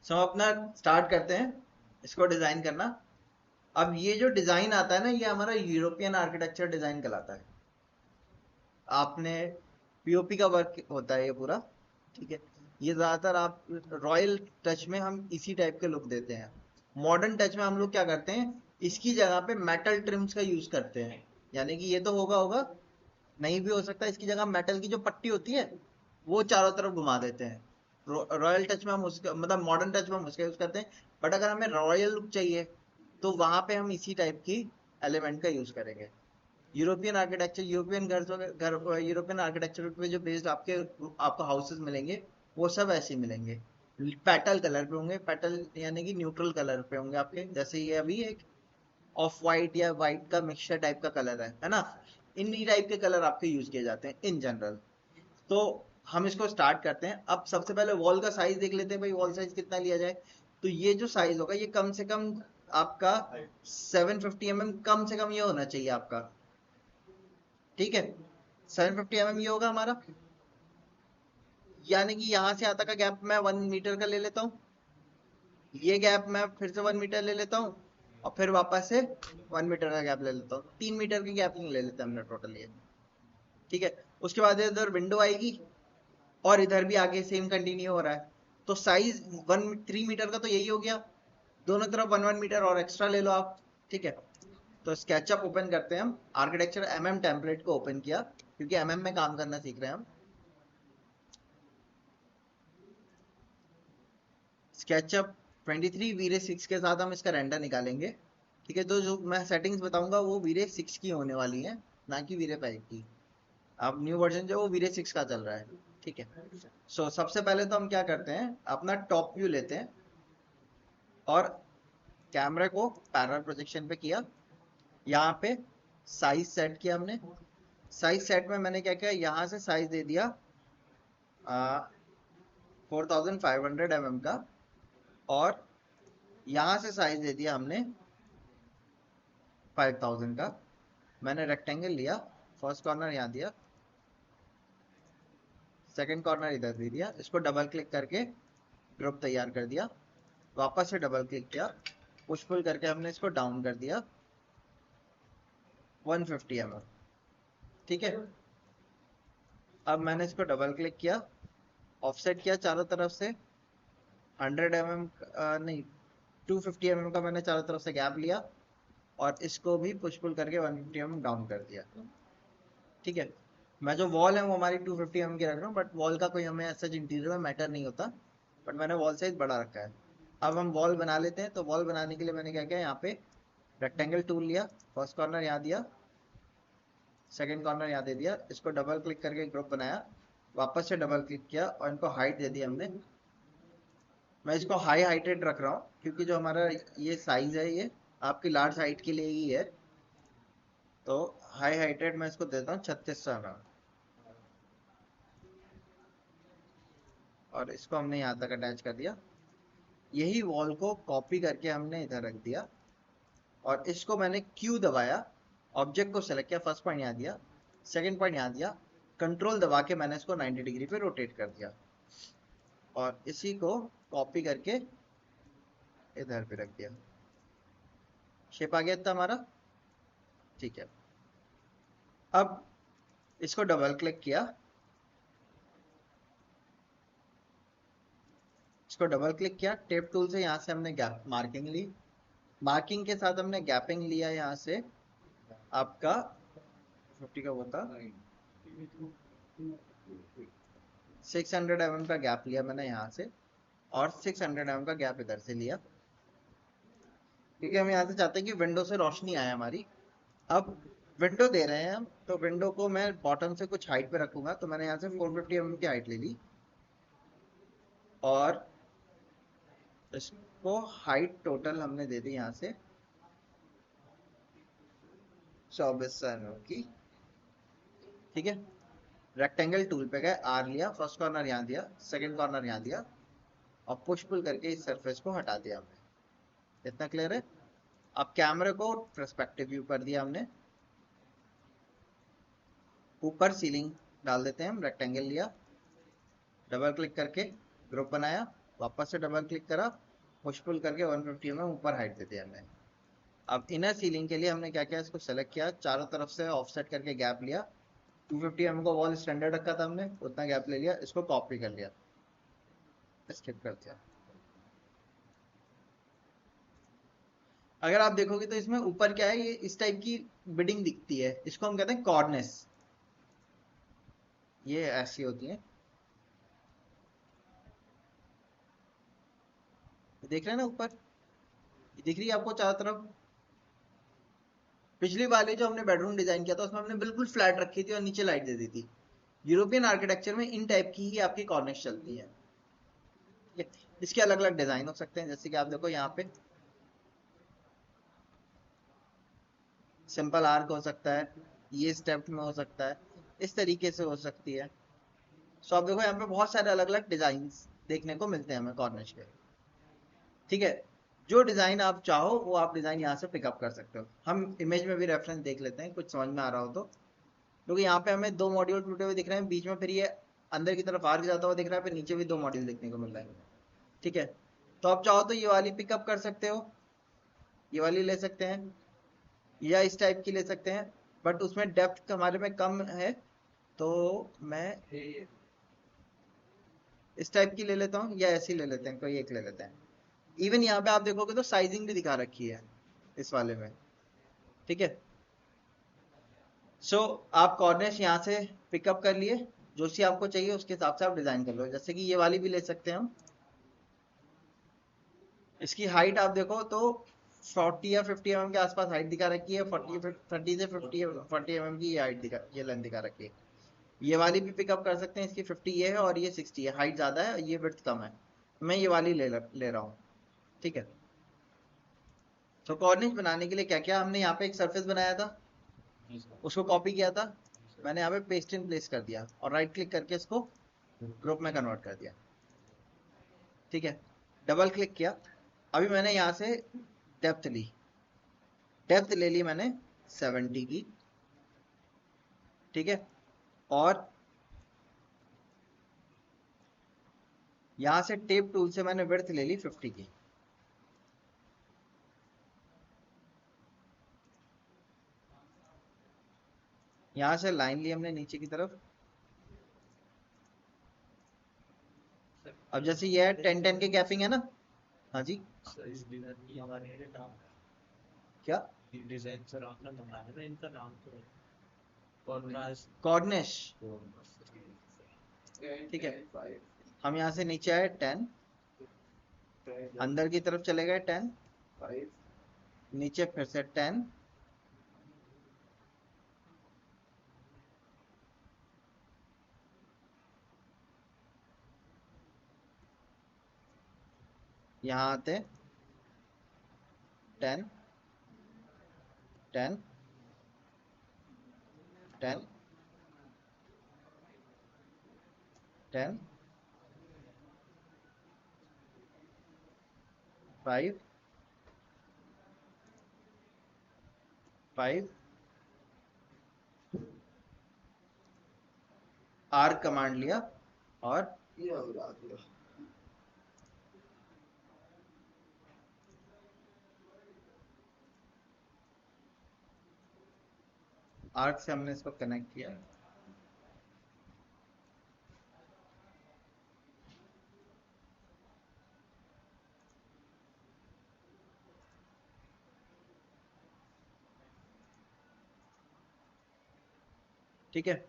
सो अपना स्टार्ट करते हैं इसको डिजाइन करना। अब ये जो डिजाइन आता है ना, ये हमारा यूरोपियन आर्किटेक्चर डिजाइन कहलाता है। आपने पीओपी का वर्क होता है ये पूरा। ठीक है। ये ज्यादातर आप रॉयल टच में हम इसी टाइप के लुक देते हैं। मॉडर्न टच में हम लोग क्या करते हैं, इसकी जगह पे मेटल ट्रिम्स का यूज करते हैं। यानी कि ये तो होगा होगा, नहीं भी हो सकता, इसकी जगह मेटल की जो पट्टी होती है वो चारों तरफ घुमा देते हैं। रॉयल टच में हम उसका मतलब मॉडर्न टच में हम उसका यूज करते हैं। बट अगर हमें रॉयल लुक चाहिए तो वहां पे हम इसी टाइप की एलिमेंट का यूज करेंगे। यूरोपियन आर्किटेक्चर, यूरोपियन घर यूरोपियन आर्किटेक्चर पे जो बेस्ड आपको हाउसेस मिलेंगे वो सब ऐसे ही मिलेंगे। पेटल कलर पे होंगे, पेटल यानी कि न्यूट्रल कलर पे होंगे आपके, जैसे ये अभी एक ऑफ वाइट या वाइट का मिक्सचर टाइप का कलर है ना। इन टाइप के कलर आपके यूज किए जाते हैं इन जनरल। तो हम इसको स्टार्ट करते हैं। अब सबसे पहले वॉल का साइज देख लेते हैं भाई, वॉल साइज कितना लिया जाए। तो ये जो साइज होगा ये कम से कम आपका 750 mm कम से कम ये होना चाहिए आपका। ठीक है। 750 mm ये होगा हमारा। यानी कि यहां से यहाँ तक का गैप मैं 1 मीटर का ले लेता हूँ। ये गैप मैं फिर से 1 मीटर ले लेता हूँ। और फिर वापस से 1 मीटर का गैप ले लेता हूँ। 3 मीटर की गैप ले लेते हैं हमने टोटल ये। ठीक है। उसके बाद इधर विंडो आएगी और इधर भी आगे सेम कंटिन्यू हो रहा है। तो साइज 3 मीटर का तो यही हो गया। दोनों तरफ 1 1 मीटर और एक्स्ट्रा ले लो आप। ठीक है। तो स्केचअप ओपन करते हैं हम। आर्किटेक्चर टेम्पलेट को ओपन किया क्योंकि में काम करना सीख रहे हैं हम। स्केचअप 23 वीरे 6 के साथ हम इसका रेंडर निकालेंगे। ठीक है। तो जो मैं सेटिंग्स बताऊंगा वो वीरे 6 की होने वाली है, ना कि वीरे 5 की। अब न्यू वर्जन जो वो वीरे 6 का चल रहा है। ठीक है। सबसे पहले तो हम क्या करते हैं, अपना टॉप व्यू लेते हैं और कैमरे को पैरेलल प्रोजेक्शन पे किया। यहाँ पे साइज सेट किया हमने। साइज सेट में मैंने क्या किया, यहाँ से साइज दे दिया 4500 mm का। और यहाँ से साइज दे दिया हमने 5000 का। मैंने रेक्टेंगल लिया, फर्स्ट कॉर्नर यहाँ दिया, सेकंड कॉर्नर इधर दे दिया। इसको डबल क्लिक करके ग्रुप तैयार कर दिया। वापस से डबल क्लिक किया, पुश पुल करके हमने इसको डाउन कर दिया 150 mm। ठीक है। अब मैंने इसको डबल क्लिक किया, ऑफसेट किया चारों तरफ से 100 mm, नहीं 250 mm का मैंने चारों तरफ से गैप लिया। और इसको भी पुश पुल करके 150 mm डाउन कर दिया। ठीक है। मैं जो वॉल है वो हमारी 250 mm की रख रहा हूँ, बट वॉल का कोई हमें सच इंटीरियर में मैटर नहीं होता। बट मैंने वॉल साइज बड़ा रखा है। अब हम वॉल बना लेते हैं। तो वॉल बनाने के लिए मैंने क्या किया, यहाँ पे रेक्टेंगल टूल लिया, फर्स्ट कॉर्नर यहाँ दिया, सेकंड कॉर्नर यहाँ दे दिया। इसको डबल क्लिक करके ग्रुप बनाया, वापस से डबल क्लिक किया और इनको हाइट दे दी हमने। मैं इसको हाई हाइटेड रख रहा हूँ क्योंकि जो हमारा ये साइज है ये आपकी लार्ज हाइट के लिए ही है। तो हाई हाइटेड मैं इसको देता हूँ 3600 mm। और इसको हमने यहाँ तक अटैच कर दिया। यही वॉल को कॉपी करके हमने इधर रख दिया। और इसको मैंने क्यू दबाया, ऑब्जेक्ट को सेलेक्ट किया, फर्स्ट पॉइंट यहाँ दिया, सेकंड पॉइंट यहाँ दिया, कंट्रोल दबा के मैंने इसको 90 डिग्री पे रोटेट कर दिया। और इसी को कॉपी करके इधर पे रख दिया। शेप आ गया था हमारा। ठीक है। अब इसको डबल क्लिक किया, इसको डबल क्लिक किया, टेप टूल से यहाँ से हमने गैप मार्किंग ली। मार्किंग के साथ हमने गैपिंग लिया यहाँ से आपका 50 का वो था 600 mm का गैप लिया मैंने यहाँ से। और 600 mm का गैप इधर से लिया क्योंकि हम यहाँ से चाहते हैं कि विंडो से रोशनी आए हमारी। अब विंडो दे रहे हैं हम, तो विंडो को मैं बॉटम से कुछ हाइट पे रखूंगा। तो मैंने यहाँ से 450 mm की हाइट ले ली। और इसको हाइट टोटल हमने दे दी यहाँ से 2400 mm की। ठीक है। रेक्टेंगल टूल पे गए, आर लिया, फर्स्ट कॉर्नर यहाँ दिया, सेकंड कॉर्नर यहाँ दिया और पुश पुल करके इस सरफेस को हटा दिया हमने। इतना क्लियर है। अब कैमरे को पर्सपेक्टिव व्यू कर दिया हमने। ऊपर सीलिंग डाल देते हैं हम। रेक्टेंगल लिया, डबल क्लिक करके ग्रुप बनाया, वापस से डबल क्लिक करा, पुश पुल करके 150 mm ऊपर हाइट दे दिया हमने। अब इनर सीलिंग के लिए हमने क्या किया, इसको सेलेक्ट किया, चारों तरफ से ऑफसेट करके गैप लिया, 250 mm को वॉल स्टैंडर्ड रखा था हमने, उतना गैप ले लिया, इसको कॉपी कर लिया, स्किप कर दिया। अगर आप देखोगे तो इसमें ऊपर क्या है, ये इस टाइप की बिडिंग दिखती है, इसको हम कहते हैं कॉर्डनेस। ये ऐसी होती है, देख रहे हैं ना ऊपर, दिख रही है आपको चारों तरफ। पिछली वाले जो हमने बेडरूम डिजाइन किया था उसमें हमने बिल्कुल फ्लैट रखी थी और नीचे लाइट दे दी थी। यूरोपियन आर्किटेक्चर में इन टाइप की ही आपकी कॉर्निश चलती है। इसके अलग अलग डिजाइन हो सकते हैं, जैसे कि आप देखो यहाँ पे सिंपल आर्क हो सकता है, ये स्टेप में हो सकता है, इस तरीके से हो सकती है। सो आप देखो यहाँ पे बहुत सारे अलग अलग डिजाइन देखने को मिलते हैं हमें कॉर्निश के। ठीक है, जो डिजाइन आप चाहो वो आप डिजाइन यहाँ से पिकअप कर सकते हो। हम इमेज में भी रेफरेंस देख लेते हैं, कुछ समझ में आ रहा हो तो। क्योंकि यहाँ पे हमें दो मॉड्यूल टूटे हुए दिख रहे हैं, बीच में फिर ये अंदर की तरफ आर्क जाता हुआ दिख रहा है, फिर नीचे भी दो मॉड्यूल देखने को मिल रहा है। ठीक है, तो आप चाहो तो ये वाली पिकअप कर सकते हो, ये वाली ले सकते हैं, या इस टाइप की ले सकते हैं, बट उसमें डेप्थ हमारे में कम है, तो मैं इस टाइप की ले लेता हूँ, या ऐसी ले लेते हैं, कोई एक ले लेते हैं। इवन यहाँ पे आप देखोगे तो साइजिंग भी दिखा रखी है इस वाले में। ठीक है, सो आप कॉर्निश यहाँ से पिकअप कर लिए, जो सी आपको चाहिए उसके हिसाब से आप डिजाइन कर लो। जैसे कि ये वाली भी ले सकते हैं हम। इसकी हाइट आप देखो तो 40 या 50 mm के आसपास हाइट दिखा रखी है, 30 से 40 mm की ये हाइट दिखा, ये लेंथ दिखा रखी है। ये वाली भी पिकअप कर सकते हैं, इसकी 50 ये है और ये 60 है, हाइट ज्यादा है, ये विड्थ कम है, मैं ये वाली ले रहा हूँ। ठीक है, तो कॉर्निश बनाने के लिए क्या क्या हमने यहाँ पे एक सरफेस बनाया था, उसको कॉपी किया था, मैंने यहाँ पे पेस्ट इन प्लेस कर दिया और राइट क्लिक करके इसको ग्रुप में कन्वर्ट कर दिया। ठीक है, डबल क्लिक किया, अभी मैंने यहाँ से डेप्थ ली, डेप्थ ले ली मैंने 70 की। ठीक है, और यहां से टेप टूल से मैंने विड्थ ले ली 50 की। यहां से लाइन ली हमने नीचे की तरफ। अब जैसे ये है 10-10 के गैपिंग है ना। हाँ जी, क्या डिजाइन सर आपने बनाया ना, इनका नाम तो कॉर्निश। ठीक है, हम यहाँ से नीचे आए 10, अंदर की तरफ चले गए 10, नीचे फिर से 10, यहाँ आते 10 10 10 10 5 5 आर कमांड लिया और ये उड़ा दिया। आर्क से हमने इसको कनेक्ट किया। ठीक है,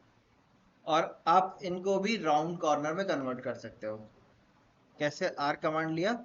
और आप इनको भी राउंड कॉर्नर में कन्वर्ट कर सकते हो। कैसे, आर कमांड लिया,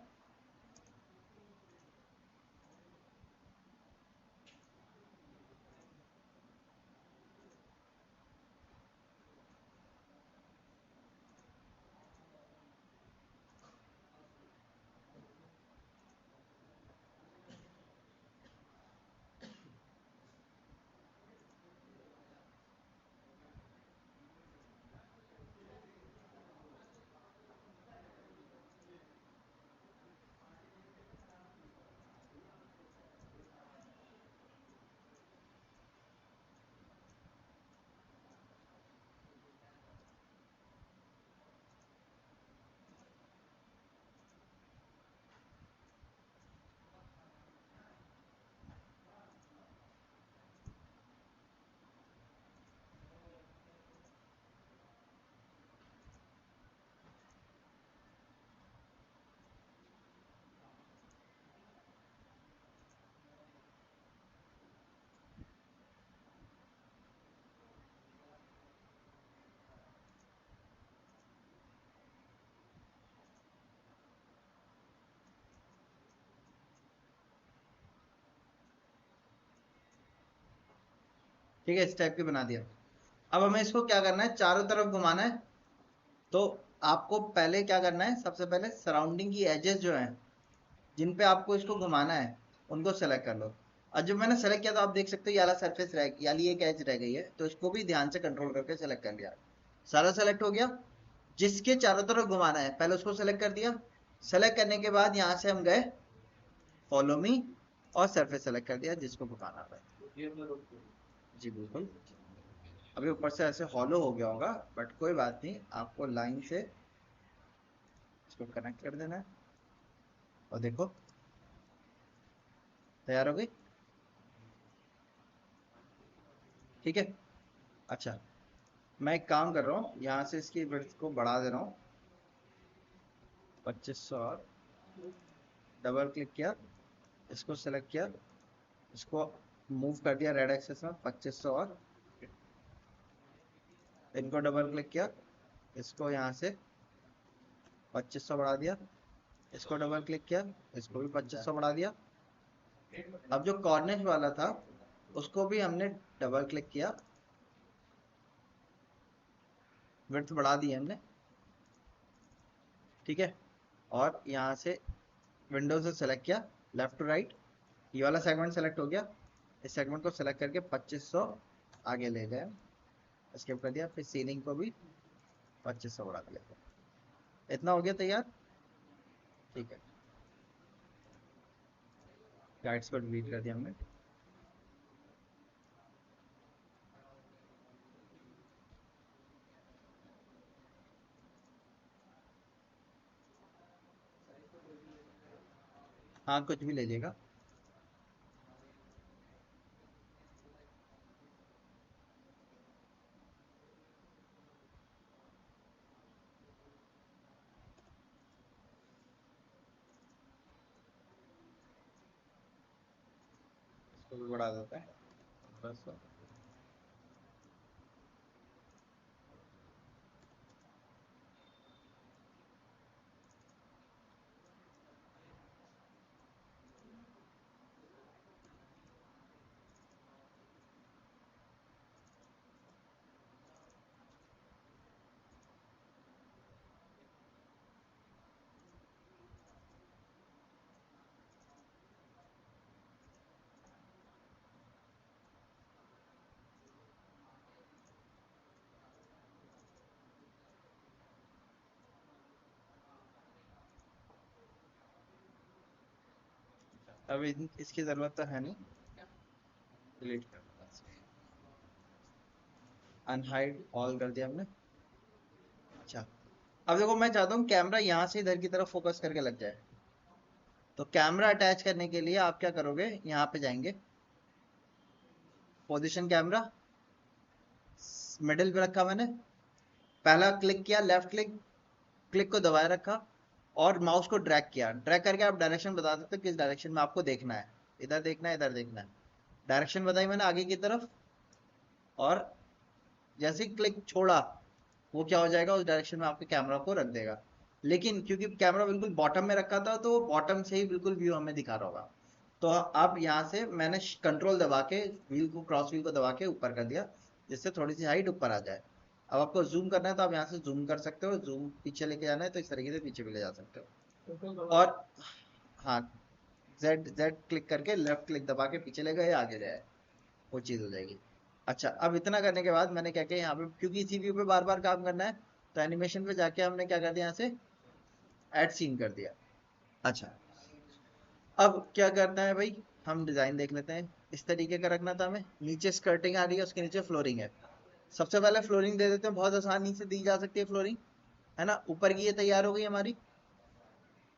ठीक है, इस टाइप की बना दिया। अब हमें इसको क्या करना है, चारों तरफ घुमाना है। तो आपको पहले क्या करना है, सबसे पहले सराउंडिंग की एजेस जो हैं जिन पे आपको इसको घुमाना है उनको सेलेक्ट कर लो। और जब मैंने सेलेक्ट किया तो आप देख सकते हो ये वाला सरफेस रह गया, ये एक एज रह गई है, तो इसको भी ध्यान से कंट्रोल करके सेलेक्ट कर लिया। सारा सेलेक्ट हो गया। जिसके चारों तरफ घुमाना है पहले उसको सेलेक्ट कर दिया। सेलेक्ट करने के बाद यहाँ से हम गए फॉलो मी और सरफेस सेलेक्ट कर दिया जिसको घुमाना था। जी बिल्कुल। अभी ऊपर से ऐसे हॉलो हो गया होगा, बट कोई बात नहीं, आपको लाइन से इसको कनेक्ट कर देना है। और देखो तैयार हो गई। ठीक है। अच्छा, मैं एक काम कर रहा हूँ, यहाँ से इसकी विड्थ को बढ़ा दे रहा हूँ 2500 और डबल क्लिक किया, इसको सेलेक्ट किया, इसको मूव कर दिया रेड एक्सेस में 2500 और इनको डबल क्लिक किया, इसको यहाँ से 2500 बढ़ा दिया, इसको डबल क्लिक किया, इसको भी 2500 बढ़ा दिया। अब जो कॉर्निश वाला था उसको भी हमने डबल क्लिक किया, विड्थ बढ़ा दी हमने। ठीक है। और यहाँ से विंडो से सेलेक्ट किया लेफ्ट टू राइट, ये वाला सेगमेंट सेलेक्ट हो गया। इस सेगमेंट को सेलेक्ट करके 2500 आगे ले गए, एस्केप कर दिया, फिर सीलिंग को भी 2500 बढ़ा के ले गए। इतना हो गया तैयार। ठीक है, गाइड्स को डिलीट कर दिया हमने। हाँ कुछ भी ले लेगा। इसको भी बढ़ा देता है बस। अब इसकी जरूरत तो है नहीं, डिलीट कर देना। अनहाइड ऑल कर दिया हमने। अच्छा, अब देखो मैं चाहता हूँ कैमरा यहाँ से इधर की तरफ फोकस करके लग जाए। तो कैमरा अटैच करने के लिए आप क्या करोगे, यहाँ पे जाएंगे, पोजीशन कैमरा, मिडिल पे रखा मैंने, पहला क्लिक किया लेफ्ट क्लिक, क्लिक को दबाए रखा और माउस को ड्रैग किया। ड्रैग करके आप डायरेक्शन बता सकते हो किस डायरेक्शन में आपको देखना है, इधर देखना है इधर देखना है। डायरेक्शन बताई मैंने आगे की तरफ, और जैसे ही क्लिक छोड़ा वो क्या हो जाएगा, उस डायरेक्शन में आपके कैमरा को रख देगा। लेकिन क्योंकि कैमरा बिल्कुल बॉटम में रखा था तो बॉटम से ही बिल्कुल व्यू हमें दिखा रहा होगा। तो अब यहाँ से मैंने कंट्रोल दबा के व्हील को, क्रॉस व्हील को दबा के ऊपर कर दिया जिससे थोड़ी सी हाइट ऊपर आ जाए। अब आपको जूम करना है तो आप यहाँ से जूम कर सकते हो, जूम पीछे लेके जाना है तो इस तरीके से पीछे भी ले जा सकते हो। और हाँ, जेड जेड क्लिक करके लेफ्ट क्लिक दबा के पीछे ले गए आगे जाए, वो चीज़ हो जाएगी। अच्छा, अब इतना करने के बाद मैंने क्या किया, यहाँ पे क्योंकि इसी व्यू पे बार बार काम करना है तो एनिमेशन पे जाके हमने क्या कर दिया, यहाँ से ऐड सीन कर दिया। अच्छा, अब क्या करना है भाई, हम डिजाइन देख लेते हैं। इस तरीके का रखना था हमें, नीचे स्कर्टिंग आ रही है, उसके नीचे फ्लोरिंग है। सबसे पहले फ्लोरिंग दे देते हैं, बहुत आसानी से दी जा सकती है फ्लोरिंग, है ना। ऊपर की ये तैयार हो गई हमारी।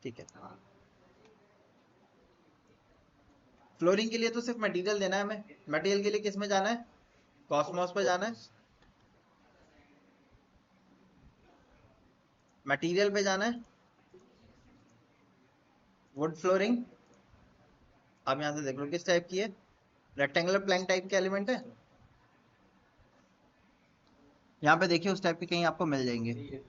ठीक है, फ्लोरिंग के लिए तो सिर्फ मटेरियल देना है हमें। मटेरियल के लिए किस में जाना है, कॉस्मोस पे जाना है, मटेरियल पे जाना है, वुड फ्लोरिंग। अब यहाँ से देख लो किस टाइप की है, रेक्टेंगुलर प्लैंक टाइप के एलिमेंट है। यहाँ पे देखिए उस टाइप के कहीं आपको मिल जाएंगे।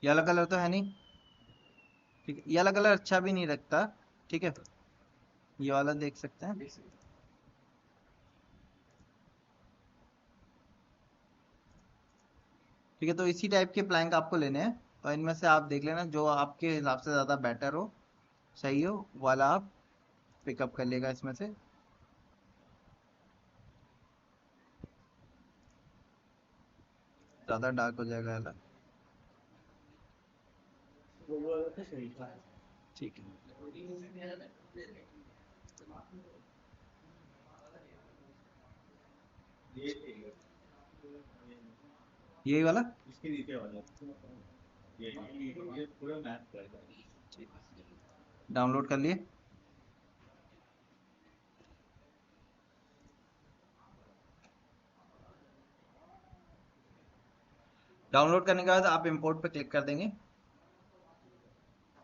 येलो कलर तो है नहीं, ठीक है, येलो कलर अच्छा भी नहीं लगता, ठीक है, ये वाला देख सकते हैं। ठीक है, तो इसी टाइप के प्लैंक आपको लेने हैं, और इनमें से आप देख लेना जो आपके हिसाब से ज़्यादा बेटर हो, सही हो, वाला आप पिकअप कर लेगा इसमें से। ज़्यादा डार्क हो जाएगा वाला, वो वाला तो सही था। ठीक है। यही वाला, इसके नीचे वाला ये पूरा मैच करेगा। डाउनलोड कर लिए। डाउनलोड करने के बाद आप इंपोर्ट पे क्लिक कर देंगे,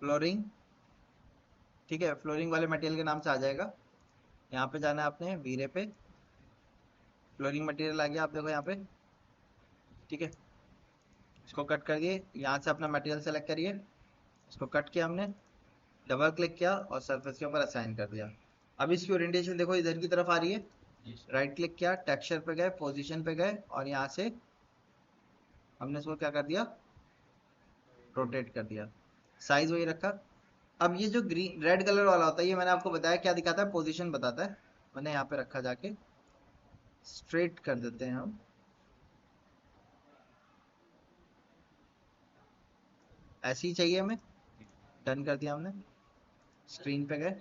फ्लोरिंग, ठीक है, फ्लोरिंग वाले मटेरियल के नाम से आ जाएगा। यहाँ पे जाना है आपने वीरे पे, फ्लोरिंग मटेरियल आ गया, आप देखो यहाँ पे, ठीक है, इसको कट करिए, यहाँ से अपना मटेरियल सेलेक्ट करिए, इसको कट किया हमने, डबल क्लिक किया और सरफेस के ऊपर असाइन कर दिया। अब इसकी ओरिएंटेशन देखो इधर की तरफ आ रही है, राइट क्लिक किया, टेक्सचर पे गए, पोजीशन पे गए, और यहाँ से हमने इसको क्या कर दिया, रोटेट कर दिया, साइज वही रखा। अब ये जो ग्रीन रेड कलर वाला होता है, ये मैंने आपको बताया क्या दिखाता है, पोजीशन बताता है, मैंने यहाँ पे रखा, जाके स्ट्रेट कर देते हैं हम, ऐसे ही चाहिए हमें, डन कर दिया हमने, स्क्रीन पे गए,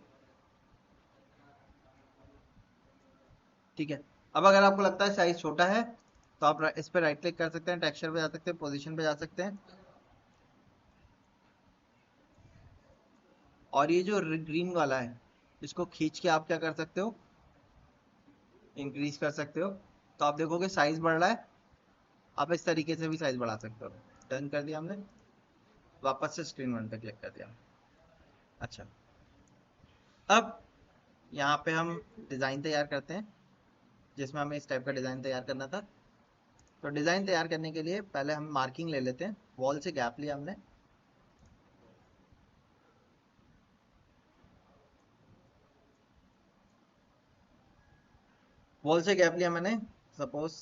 ठीक है। अब अगर आपको लगता है साइज छोटा है तो आप इस पर राइट क्लिक कर सकते हैं, टेक्सचर पे जा सकते हैं, पोजीशन पे जा सकते हैं, और ये जो ग्रीन वाला है इसको खींच के आप क्या कर सकते हो, इंक्रीज कर सकते हो, तो आप देखोगे साइज बढ़ रहा है। आप इस तरीके से भी साइज बढ़ा सकते हो। डन कर दिया हमने, वापस से स्क्रीन वन पे क्लिक कर दिया। अच्छा, अब यहाँ पे हम डिज़ाइन तैयार करते हैं, जिसमें हमें इस टाइप का डिज़ाइन तैयार करना था। तो डिज़ाइन तैयार करने के लिए पहले हम मार्किंग ले लेते हैं, वॉल से गैप लिया हमने, वॉल से गैप लिया मैंने, सपोज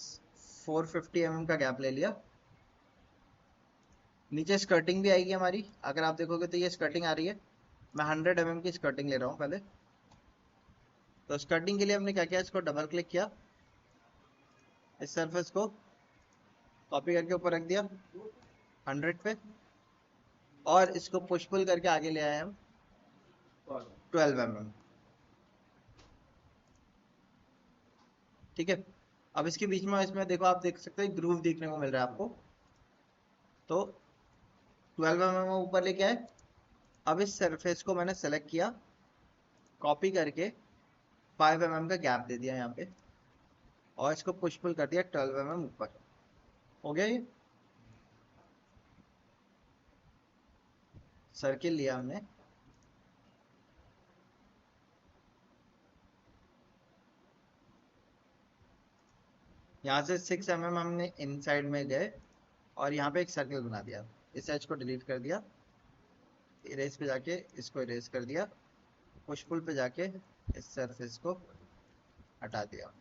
450 mm का गैप ले लिया। नीचे स्कर्टिंग भी आएगी हमारी, अगर आप देखोगे तो ये स्कर्टिंग आ रही है, मैं 100 mm की स्कर्टिंग ले रहा हूँ पहले। तो स्कर्टिंग के लिए हमने क्या किया, इसको डबल क्लिक किया, इस सरफेस को कॉपी करके ऊपर रख दिया 100 पे, और इसको पुश पुल करके आगे ले आए हम 12 mm, ठीक है। अब इसके बीच में, इसमें देखो, आप देख सकते हो ग्रूव देखने को मिल रहा है आपको, तो 12 mm ऊपर लेके आए। अब इस सरफेस को मैंने सेलेक्ट किया, कॉपी करके 5 mm का गैप दे दिया यहाँ पे, और इसको पुश पुल कर दिया 12 mm ऊपर। हो गया ये सर्किल लिया हमने, यहाँ से 6 mm हमने इनसाइड में गए, और यहाँ पे एक सर्कल बना दिया, इस एज को डिलीट कर दिया, इरेज पे जाके इसको इरेज कर दिया, पुश पुल पे जाके इस सरफेस को हटा दिया।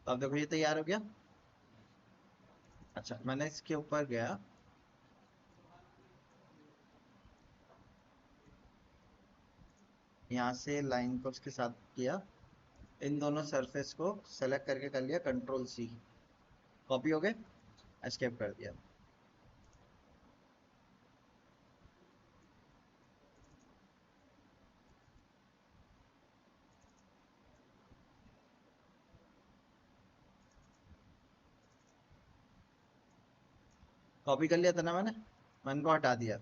तो अब देखो ये तैयार हो गया। अच्छा, मैंने इसके ऊपर गया, यहाँ से लाइन को उसके साथ किया, इन दोनों सरफेस को सेलेक्ट करके कर लिया कंट्रोल सी, कॉपी हो गए, एस्केप कर दिया। कॉपी कर लिया था ना मैंने को हटा दिया।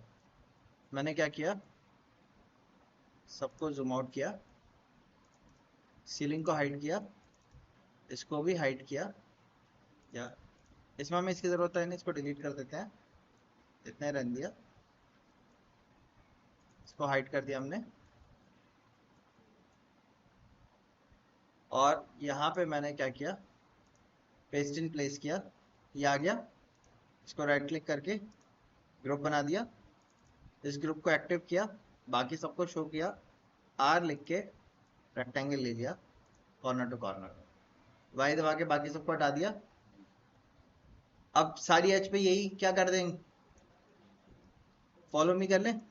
मैंने क्या किया, सबको जूम आउट किया, सीलिंग को हाइड किया, इसको भी हाइड किया, या इसमें हमें इसकी ज़रूरत है नहीं, इसको डिलीट कर देते हैं, इतना ही रन दिया, इसको हाइड कर दिया हमने। और यहाँ पे मैंने क्या किया, पेस्ट इन प्लेस किया, ये आ गया। इसको राइट क्लिक करके ग्रुप बना दिया, इस ग्रुप को एक्टिव किया, बाकी सबको शो किया, आर लिख के रेक्टेंगल ले लिया कॉर्नर टू कॉर्नर, वाई दबा के बाकी सबको हटा दिया। अब सारी एज पे यही क्या कर देंगे, फॉलो मी कर लें।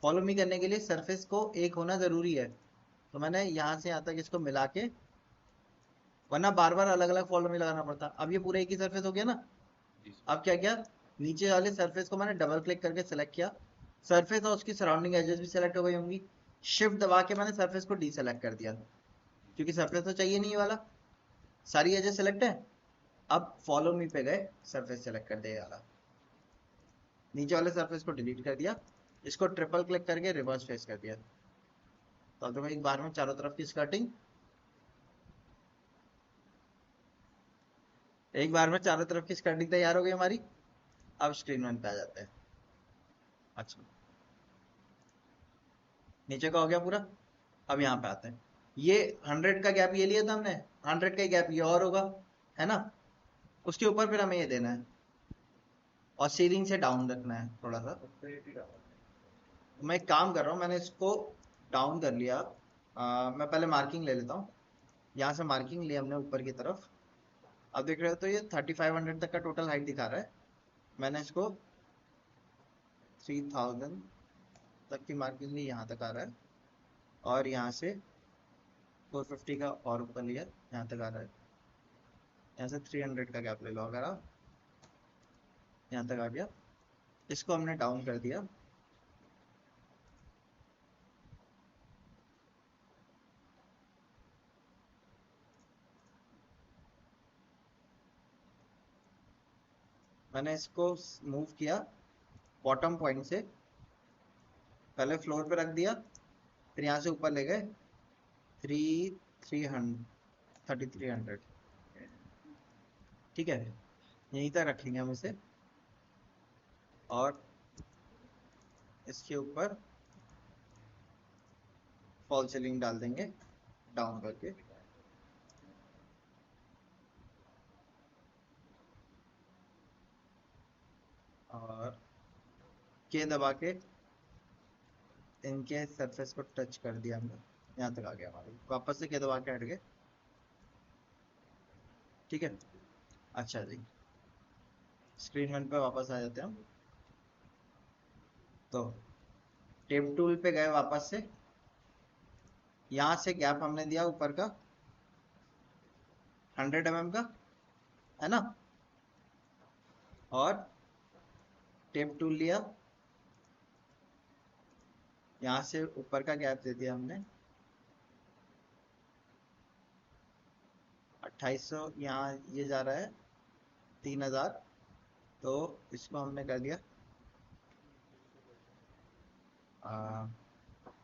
फॉलो मी करने के लिए सरफेस को एक होना जरूरी है, तो मैंने यहाँ से यहाँ तक इसको मिला के, वरना बार बार अलग अलग फॉलो मी लगाना पड़ता। अब ये पूरा एक ही सरफेस हो गया ना। अब क्या किया, नीचे वाले सरफेस को मैंने डबल क्लिक करके सिलेक्ट किया, सरफेस और उसकी सराउंडिंग एजेस भी सिलेक्ट हो गई होंगी। शिफ्ट दबा के मैंने सरफेस को डीसेलेक्ट कर दिया, क्योंकि सरफेस तो चाहिए नहीं ये वाला, सारी एजेस सिलेक्ट है। अब फॉलो मी पे गए, सरफेस सेलेक्ट कर दिया वाला, नीचे वाले सरफेस को डिलीट कर दिया, इसको ट्रिपल क्लिक करके रिवर्स फेस कर दिया। तो अब देखो एक बार में चारों तरफ की स्कर्टिंग, एक बार में चारों तरफ की स्कर्टिंग तैयार हो गई हमारी। अब स्क्रीन 1 पे आ जाते हैं। अच्छा, नीचे का हो गया पूरा। अब यहाँ पे आते हैं, ये 100 का गैप ये लिया था हमने, 100 का गैप ये और होगा, है ना। उसके ऊपर फिर हमें ये देना है और सीलिंग से डाउन रखना है थोड़ा सा। मैं एक काम कर रहा हूँ, मैंने इसको डाउन कर लिया। मैं पहले मार्किंग ले लेता हूँ, यहाँ से मार्किंग लिया हमने ऊपर की तरफ। अब देख रहे हो तो ये 3500 तक का टोटल हाइट दिखा रहा है। मैंने इसको 3000 तक की मार्किंग ली, यहाँ तक आ रहा है। और यहाँ से 450 का और ऊपर लिया, यहाँ तक आ रहा है। यहाँ से 300 का गैप ले लो अगर आप, यहाँ तक आ गया। इसको हमने डाउन कर दिया। मैंने इसको मूव किया बॉटम पॉइंट से, पहले फ्लोर पे रख दिया, फिर यहाँ से ऊपर ले गए 3300। ठीक है, यहीं तक रखेंगे हम इसे। और इसके ऊपर फॉल सीलिंग डाल देंगे डाउन करके। और के दबा के इनके सरफेस को टच कर दिया हमने, यहाँ तक आ गया हमारी। वापस से के दबा के हट गए। ठीक है, अच्छा जी, स्क्रीन 1 पे वापस आ जाते हैं हम। तो टेप टूल पे गए वापस से, यहाँ से गैप हमने दिया ऊपर का 100 mm का, है ना। और टेप टूल लिया, यहाँ से ऊपर का गैप दे दिया हमने 2800, यहाँ ये जा रहा है 3000, तो इसको हमने कर दिया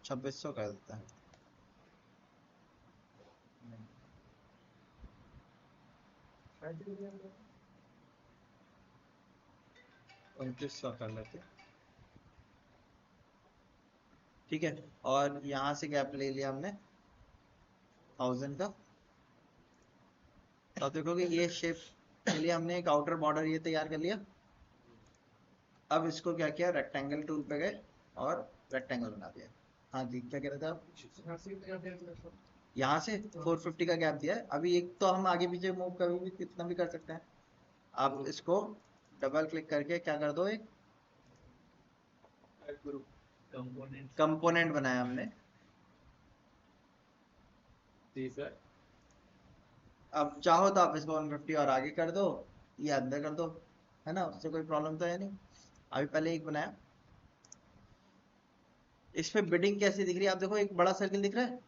2600 कर देता है। 2900 कर लेते। ठीक है, और यहाँ से गैप ले लिया हमने 1000 का। तो आप देखोगे ये शेप के लिए हमने एक आउटर बॉर्डर ये तैयार कर लिया। अब इसको क्या किया, रेक्टेंगल टूल पे गए और रेक्टेंगल बना दिया। हाँ जी, क्या कह रहे थे आप। यहाँ से 450 का गैप दिया है। अभी एक तो हम आगे पीछे मूव कभी भी कितना भी कर सकते हैं। आप इसको डबल क्लिक करके क्या कर दो, एक कंपोनेंट बनाया हमने। अब चाहो तो आप इसको 150 और आगे कर दो या अंदर कर दो, है ना, उससे कोई प्रॉब्लम तो है नहीं। अभी पहले एक बनाया, इस पे बिडिंग कैसी दिख रही है आप देखो, एक बड़ा सर्किल दिख रहा है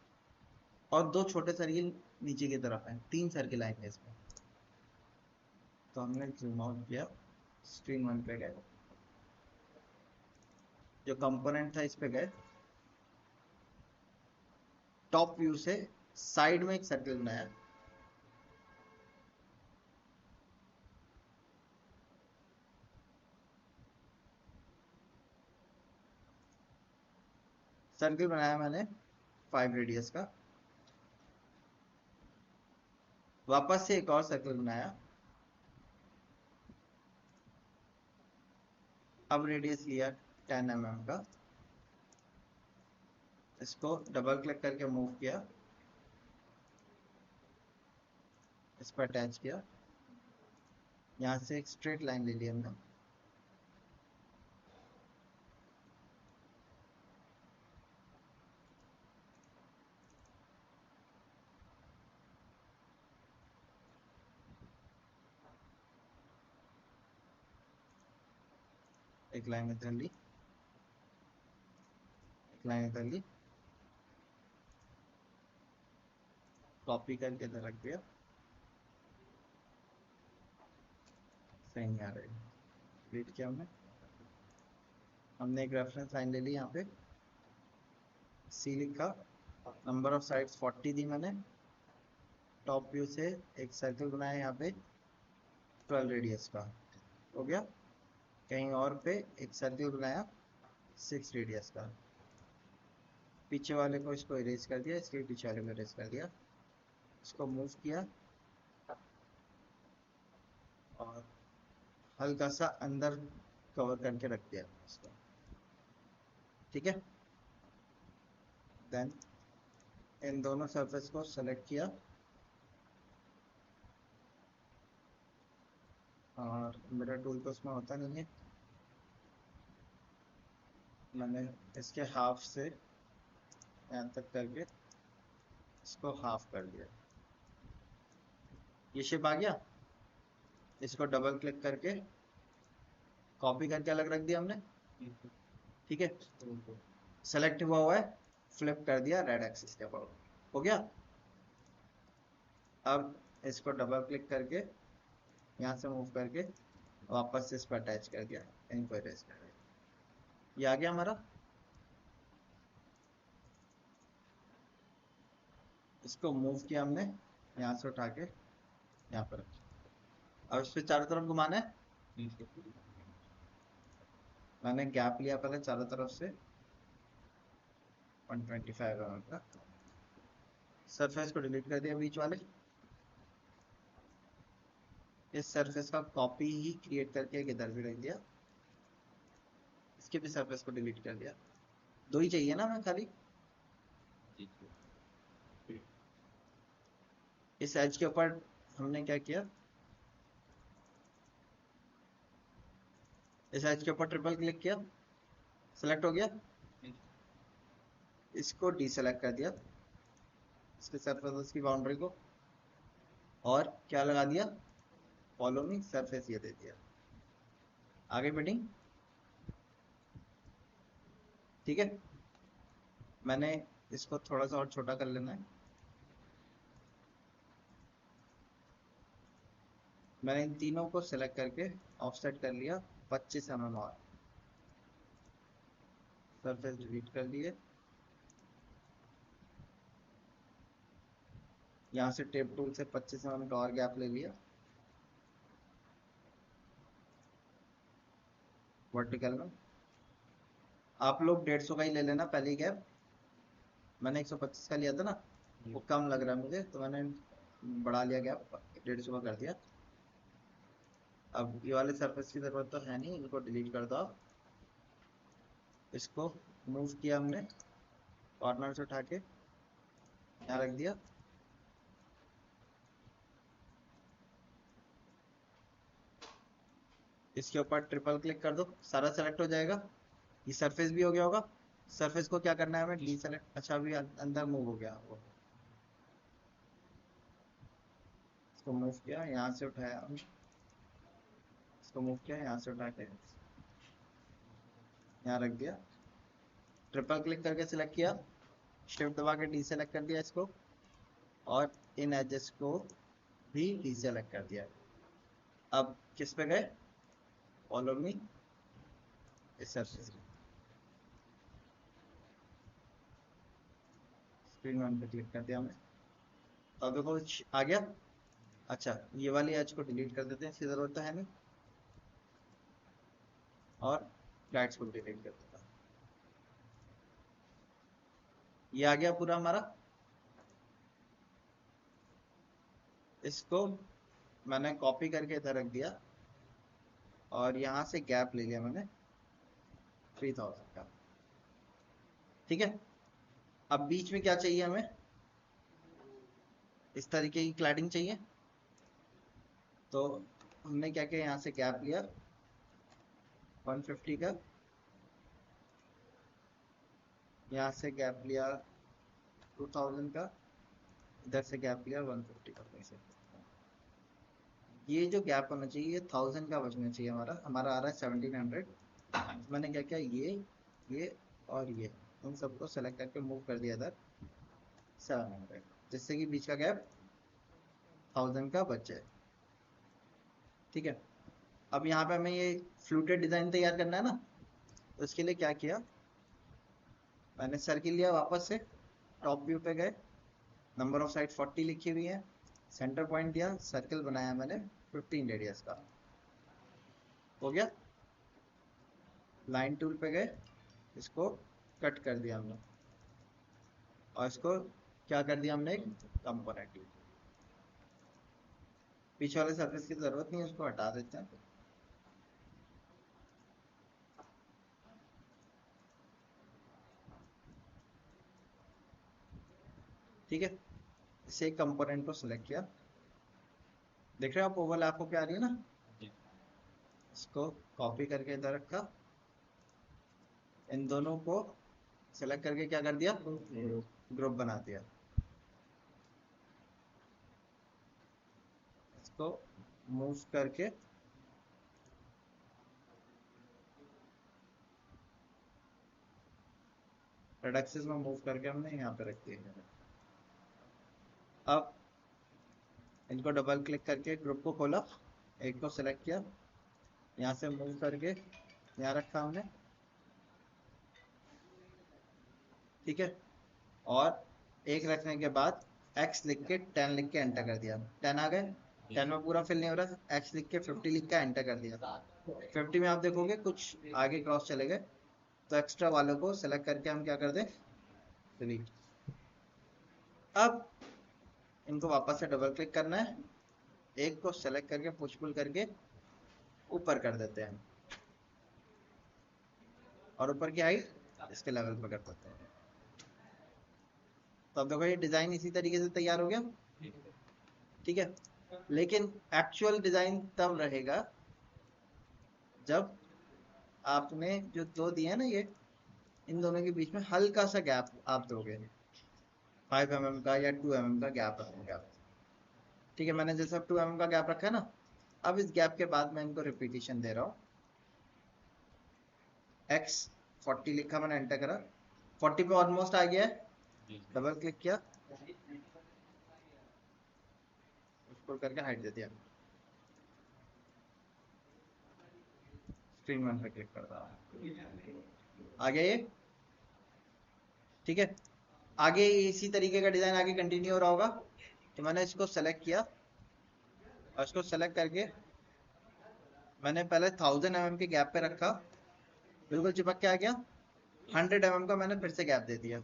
और दो छोटे सर्किल नीचे की तरफ है, 3 सर्किल आएंगे इसमें। तो हमने जूम आउट किया, स्क्रीन 1 पे गए, जो कंपोनेंट था इस पे गए, टॉप व्यू से साइड में एक सर्किल बनाया। सर्किल बनाया मैंने 5 रेडियस का, वापस से एक और सर्किल बनाया, अब रेडियस लिया 10 mm का, इसको डबल क्लिक करके मूव किया, इस पर अटैच किया, यहाँ से एक स्ट्रेट लाइन ले ली हमने, एक लाइन इधर ली, एक लाइन इधर ली, कॉपी करके इधर रख दिया, सही नहीं आ रही, डिलीट किया हमने एक रेफरेंस लाइन ले ली, यहाँ पे सी लिखा, नंबर ऑफ साइड्स 40 दी मैंने, टॉप व्यू से एक सर्कल बनाया यहाँ पे 12 रेडियस का, हो गया। कहीं और पे एक सर्कल बनाया 6 रेडियस का, पीछे वाले को इसको इरेज कर दिया, इसके पीछे वाले को इरेज कर दिया, इसको मूव किया और हल्का सा अंदर कवर करके रख दिया इसको, ठीक है। देन इन दोनों सरफेस को सेलेक्ट किया और मेरा टूल तो उसमें होता नहीं है, मैंने इसके हाफ से यहाँ तक करके इसको हाफ कर दिया, ये शेप आ गया। इसको डबल क्लिक करके कॉपी करके अलग रख दिया हमने, ठीक है। सेलेक्ट हुआ है, फ्लिप कर दिया रेड एक्सिस के ऊपर, हो गया। अब इसको डबल क्लिक करके यहाँ से मूव करके वापस से इस पर अटैच कर दिया, इनको इरेज कर दिया, ये आ गया हमारा। इसको मूव किया हमने, यहाँ से उठा के यहाँ पर, अब इस पर चारों तरफ घुमाना है, मैंने गैप लिया पहले चारों तरफ से 125 mm का, सरफेस को डिलीट कर दिया बीच वाले, इस सरफेस का कॉपी ही क्रिएट करके एक इधर भी रख दिया, इसके भी सरफेस को डिलीट कर दिया, 2 ही चाहिए ना हमें खाली। इस एज के ऊपर हमने क्या किया, इस एज के ऊपर ट्रिपल क्लिक किया, सेलेक्ट हो गया, इसको डीसेलेक्ट कर दिया, इसके सरफेस की बाउंड्री को, और क्या लगा दिया, फॉलो मी सरफेस ये दे दिया, आगे मीटिंग, ठीक है। मैंने इसको थोड़ा सा और छोटा कर लेना है, मैंने इन तीनों को सिलेक्ट करके ऑफसेट कर लिया 25 mm और, सरफेस डिलीट कर लिए, यहाँ से टेप टूल से 25 mm का और गैप ले लिया, वर्टिकल में आप लोग 150 का ही ले लेना पहले गैप, मैंने 125 का लिया था ना, वो कम लग रहा है मुझे तो मैंने बढ़ा लिया गैप, 150 का कर दिया। अब ये वाले सरफेस की जरूरत तो है नहीं, इनको डिलीट कर दो आप, इसको मूव किया हमने कॉर्नर से उठा के यहाँ रख दिया, इसके ऊपर ट्रिपल क्लिक कर दो, सारा सेलेक्ट हो जाएगा, ये सरफेस भी हो गया होगा। सरफेस को क्या करना है हमें, डी सेलेक्ट, अच्छा अभी अंदर मूव हो गया वो, इसको मूव किया, यहाँ से उठाया, इसको मूव किया, यहाँ से उठा के यहाँ रख दिया, ट्रिपल क्लिक करके सिलेक्ट किया, शिफ्ट दबा के डी सेलेक्ट कर दिया इसको, और इन एजेस को भी डी सेलेक्ट कर दिया। अब किस पे गए, फॉलो मी इस सरफेस, स्क्रीन वन पे क्लिक कर दिया हमने, अब देखो आ गया। अच्छा ये वाली एज को डिलीट कर देते हैं, इसकी जरूरत तो है नहीं, और गाइड्स को डिलीट कर देता, ये आ गया पूरा हमारा। इसको मैंने कॉपी करके इधर रख दिया और यहाँ से गैप ले लिया मैंने 3000 का। ठीक है, अब बीच में क्या चाहिए हमें, इस तरीके की क्लैडिंग चाहिए। तो हमने क्या किया, यहाँ से गैप लिया 150 का, यहाँ से गैप लिया 2000 का, इधर से गैप लिया 150 का। पैसे ये जो गैप होना चाहिए 1000 का बचना चाहिए, हमारा आ रहा है 1700। मैंने क्या किया, ये और ये उन सबको सेलेक्ट करके मूव कर दिया इधर 700, जिससे कि बीच का गैप 1000 का बच जाए। ठीक है, अब यहाँ पे हमें ये फ्लूटेड डिजाइन तैयार करना है ना, तो इसके लिए क्या किया, मैंने सर्किल लिया, वापस से टॉप व्यू पे गए, नंबर ऑफ साइड 40 लिखी हुई है, सेंटर पॉइंट दिया, सर्कल बनाया मैंने 15 रेडियस का। हो गया, लाइन टूल पे गए, इसको कट कर दिया हमने और इसको क्या कर दिया हमने, एक कंपोनेंट। पीछे वाले सरफेस की जरूरत नहीं है, उसको हटा देते हैं। ठीक है, इसे एक कंपोनेंट को सिलेक्ट किया, देख रहे हो आप ओवरलैप होके आ रही है ना, इसको कॉपी करके इधर रखा, इन दोनों को सेलेक्ट करके क्या कर दिया, ग्रुप बना दिया। इसको मूव करके रेड एक्सिस में मूव करके हमने यहाँ पे रख दिया। अब इनको डबल क्लिक करके ग्रुप को खोला, एक को सिलेक्ट किया, यहाँ से मूव करके यहाँ रखा हमने। ठीक है, और एक रखने के बाद x लिख के 10 लिख के एंटर कर दिया, 10 आ गए। 10 में पूरा फिल नहीं हो रहा, x लिख के 50 लिख के एंटर कर दिया। 50 में आप देखोगे कुछ आगे क्रॉस चले गए, तो एक्स्ट्रा वालों को सेलेक्ट करके हम क्या कर दें, डिलीट। अब इनको वापस से डबल क्लिक करना है, एक को सेलेक्ट करके पुश पुल करके ऊपर कर देते हैं और ऊपर की हाइट इसके लेवल पर कर देते हैं। तो अब देखो ये डिजाइन इसी तरीके से तैयार हो गया। ठीक है, लेकिन एक्चुअल डिजाइन तब रहेगा जब आपने जो दो दिया ना, ये इन दोनों के बीच में हल्का सा गैप आप दोगे, 5 mm का या 2 mm का गैप रखोगे आप। ठीक है, मैंने जैसे 2 mm का गैप रखा है ना, अब इस गैप के बाद मैं इनको रिपीटिशन दे रहा हूँ। x 40 लिखा, मैंने एंटर करा, 40 पे ऑलमोस्ट आ गया है, डबल क्लिक किया, स्क्रॉल करके हाइट दे दिया, स्क्रीन वन पे क्लिक कर रहा आ गया ये। ठीक है, आगे इसी तरीके का डिजाइन आगे कंटिन्यू हो रहा होगा। तो मैंने इसको सेलेक्ट किया और इसको सेलेक्ट करके मैंने पहले 1000 mm के गैप पे रखा, बिल्कुल चिपक के आ गया। 100 mm का मैंने फिर से गैप दे दिया,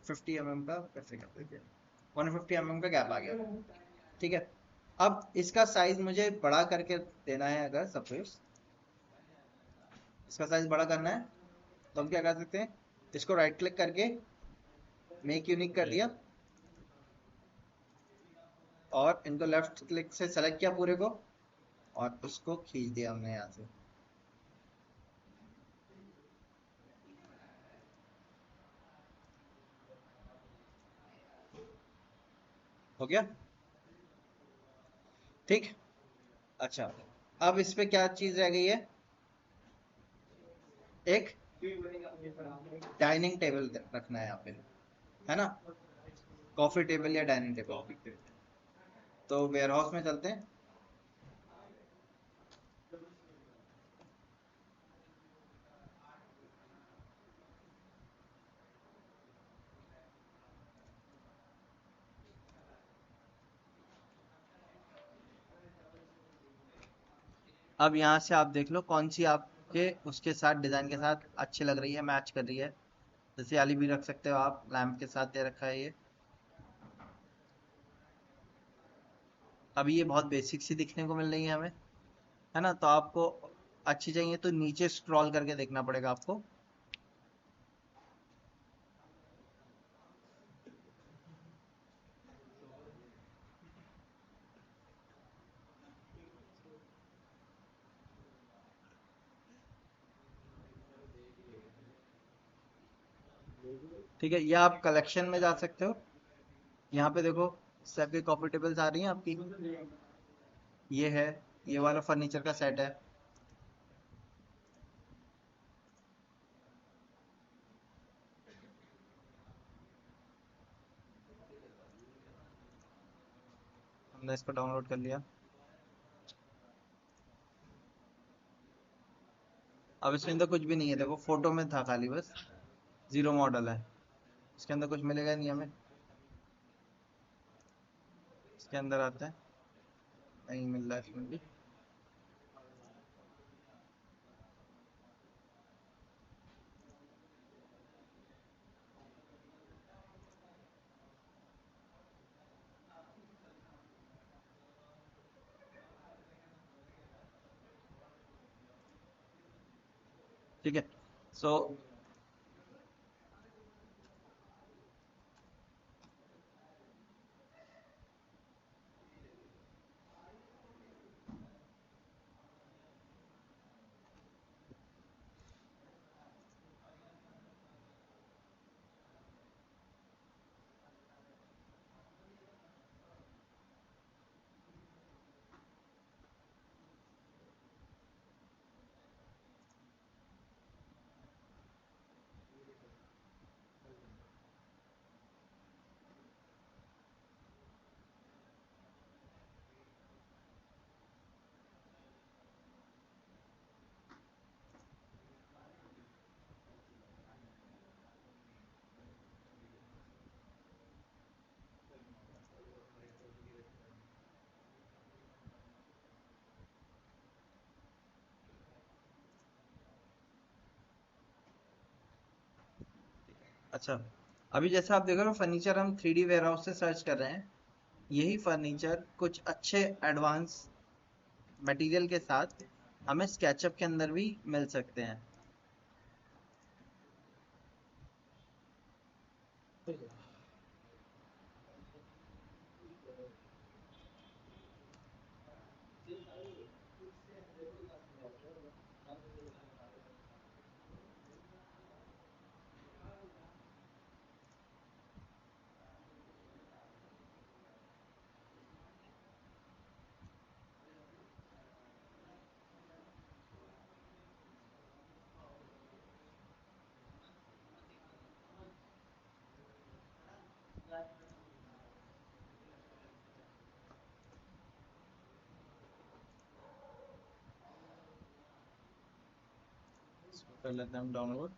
50 mm का फिर से गैप दे दिया, 150 mm का गैप आ गया। ठीक है, अब इसका साइज मुझे बड़ा करके देना है, अगर सपोज इसका साइज बड़ा करना है तो हम क्या कर सकते हैं, इसको राइट क्लिक करके मेक यूनिक कर दिया और इनको लेफ्ट क्लिक से सेलेक्ट किया पूरे को और उसको खींच दिया हमने यहाँ से। हो गया, ठीक। अच्छा, अब इस पे क्या चीज रह गई है, एक डाइनिंग टेबल रखना है यहाँ पे, है ना, कॉफी टेबल या डाइनिंग टेबल। तो वेयर हाउस में चलते हैं, अब यहाँ से आप देख लो कौन सी आपके उसके साथ डिजाइन के साथ अच्छी लग रही है, मैच कर रही है। जैसे आली भी रख सकते हो आप, लैंप के साथ दे रखा है ये। अभी ये बहुत बेसिक सी दिखने को मिल रही है हमें, है ना? तो आपको अच्छी चाहिए तो नीचे स्क्रॉल करके देखना पड़ेगा आपको। ठीक है, या आप कलेक्शन में जा सकते हो। यहाँ पे देखो सभी कॉफी टेबल्स आ रही हैं आपकी। ये है, ये वाला फर्नीचर का सेट है। हमने इसको डाउनलोड कर लिया। अब इसके अंदर कुछ भी नहीं है, देखो फोटो में था खाली बस, जीरो मॉडल है। इसके अंदर कुछ मिलेगा नहीं हमें। इसके अंदर आता है, नहीं मिल रहा है इसमें भी। ठीक है, सो अच्छा, अभी जैसा आप देख रहे हो फर्नीचर हम 3D वेयर हाउस से सर्च कर रहे हैं। यही फर्नीचर कुछ अच्छे एडवांस मटेरियल के साथ हमें स्केचअप के अंदर भी मिल सकते हैं। इसको कर लेते हैं हम डाउनलोड।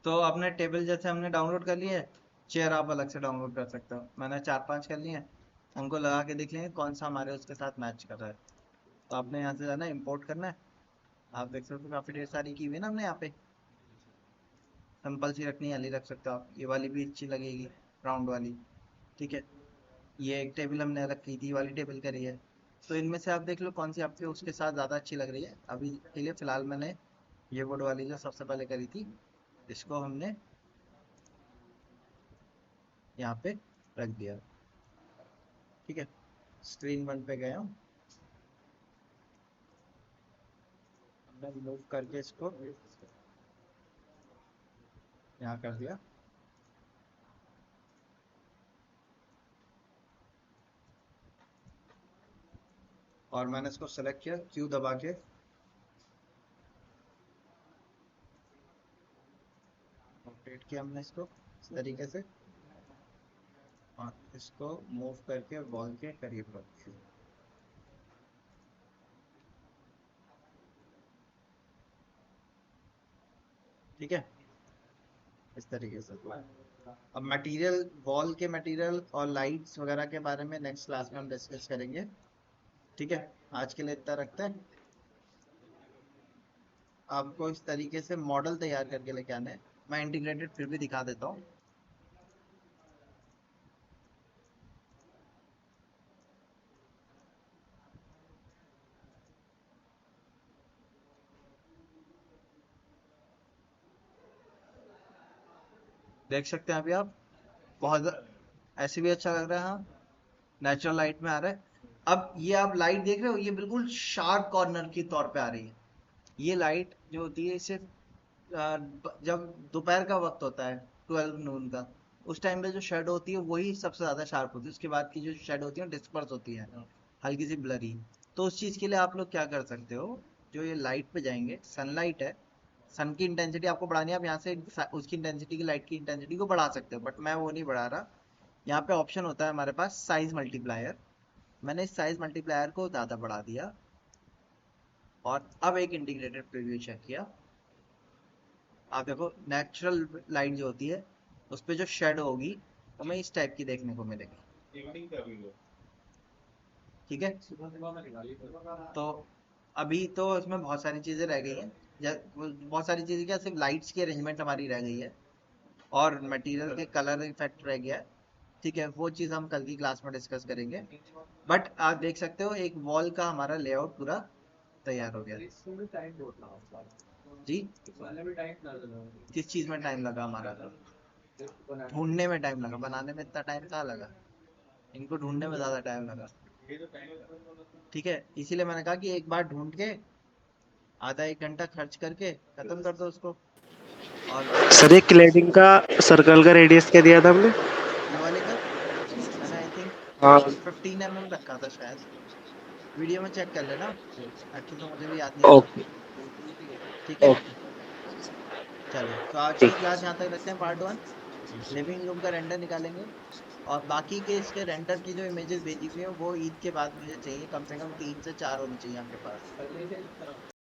तो अपने टेबल जैसे हमने डाउनलोड कर लिए, चेयर आप अलग से डाउनलोड कर सकते हो। मैंने 4-5 कर लिए हैं, उनको लगा के देख लेंगे कौन सा हमारे उसके साथ मैच कर रहा है। तो आपने यहाँ से जाना है, इम्पोर्ट करना है। आप देख सकते हो काफ़ी ढेर सारी की हुई है ना हमने यहाँ पे। सिंपल सी रखनी है, वाली रख सकते हो आप, ये वाली भी अच्छी लगेगी, राउंड वाली। ठीक है, ये एक टेबल हमने अलग की थी, ये वाली टेबल करी है। तो इनमें से आप देख लो कौन सी आपके उसके साथ ज़्यादा अच्छी लग रही है। अभी के लिए फ़िलहाल मैंने ये वुड वाली जो सबसे पहले करी थी, इसको हमने यहाँ पे रख दिया। ठीक है, स्क्रीन 1 पे गया हूँ, हमने मूव करके इसको यहाँ कर दिया। और मैंने इसको सेलेक्ट किया, क्यू दबा के रोटेट किया हमने इसको इस तरीके से, और इसको मूव करके वॉल के करीब रख दिया। ठीक है, इस तरीके से। अब मटेरियल, वॉल के मटेरियल और लाइट्स वगैरह के बारे में नेक्स्ट क्लास में हम डिस्कस करेंगे। ठीक है, आज के लिए इतना रखते हैं। आपको इस तरीके से मॉडल तैयार करके लेके आने हैं। मैं इंटीग्रेटेड फिर भी दिखा देता हूँ। देख सकते हैं अभी आप, बहुत ऐसे भी अच्छा लग रहा है। हाँ, नेचुरल लाइट में आ रहा है। अब ये आप लाइट देख रहे हो, ये बिल्कुल शार्प कॉर्नर के तौर पे आ रही है। ये लाइट जो होती है सिर्फ जब दोपहर का वक्त होता है, 12 नून का, उस टाइम पे जो शेड होती है वही सबसे ज्यादा शार्प होती है। उसके बाद की जो शेड होती है डिस्पर्स होती है, हल्की सी ब्लरी। तो उस चीज के लिए आप लोग क्या कर सकते हो, जो ये लाइट पे जाएंगे, सनलाइट है, सन की इंटेंसिटी आपको बढ़ानी है, आप यहाँ से उसकी इंटेंसिटी की, लाइट की इंटेंसिटी को बढ़ा सकते हो, बट मैं वो नहीं बढ़ा रहा। यहाँ पे ऑप्शन होता है हमारे पास साइज मल्टीप्लायर। मैंने इस साइज मल्टीप्लायर को ज़्यादा बढ़ा दिया, और अब एक इंटीग्रेटेड प्रीव्यू चेक किया। आप देखो नेचुरल लाइट जो होती है उस पर जो शेड होगी वो हमें इस टाइप की देखने को मिलेगी। इवनिंग का भी लो। ठीक है, तो अभी तो इसमें बहुत सारी चीज़ें रह गई हैं। बहुत सारी चीज़ें क्या, सिर्फ लाइट्स की अरेंजमेंट हमारी रह गई है, और मटेरियल के कलर इफेक्ट रह गया है। ठीक है, वो चीज़ हम कल की क्लास में डिस्कस करेंगे। बट आप देख सकते हो एक वॉल का हमारा लेआउट पूरा तैयार हो गया। जी, किस चीज़ में टाइम लगा हमारा? ढूंढने में टाइम लगा, बनाने में इतना टाइम कहाँ लगा, इनको ढूंढने में ज़्यादा टाइम लगा। ठीक है, इसीलिए मैंने कहा कि एक बार ढूंढ के आधा 1 घंटा खर्च करके खत्म कर दो उसको। और सर ये क्लैडिंग का सर्कल का रेडियस क्या दिया था हमने? ये वाले का मैंने आई थिंक हाँ 15 mm रखा था शायद, वीडियो में चेक कर लेना, एक्चुअली तो मुझे भी याद नहीं आ रहा। ओके ठीक है, ओके चलो तो आज की ठीक क्लास यहाँ तक रखते हैं, पार्ट 1। लिविंग रूम का रेंडर निकालेंगे, और बाकी के इसके रेंडर की जो इमेजेस भेजी हुई है वो ईद के बाद मुझे चाहिए, कम से कम 3 से 4 होनी चाहिए आपके पास।